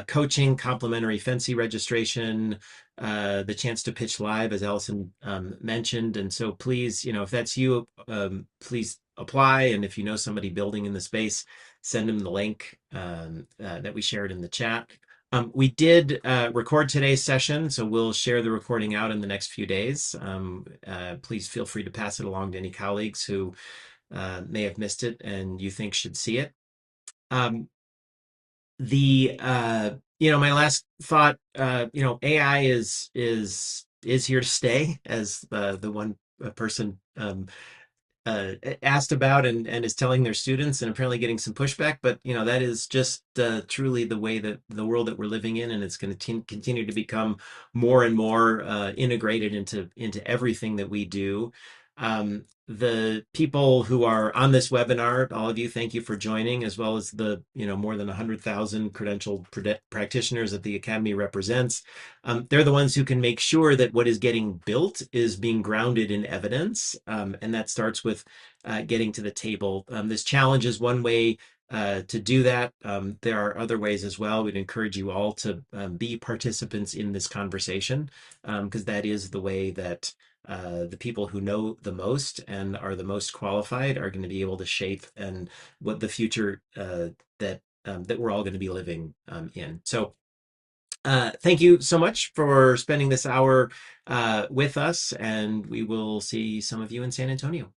coaching, complimentary FNCE registration, the chance to pitch live, as Allison mentioned. And so please, if that's you, please apply. And if you know somebody building in the space, send them the link that we shared in the chat. We did record today's session, so we'll share the recording out in the next few days. Please feel free to pass it along to any colleagues who may have missed it and you think should see it. My last thought, AI is here to stay, as the one person asked about and is telling their students, and apparently getting some pushback. But that is just truly the way that the world that we're living in, and it's going to continue to become more and more integrated into everything that we do. The people who are on this webinar, all of you, thank you for joining, as well as the more than 100,000 credentialed practitioners that the Academy represents. They're the ones who can make sure that what is getting built is being grounded in evidence, and that starts with getting to the table. This challenge is one way to do that. There are other ways as well. We'd encourage you all to be participants in this conversation, because that is the way that the people who know the most and are the most qualified are going to be able to shape and what the future that we're all going to be living in. So thank you so much for spending this hour with us, and we will see some of you in San Antonio.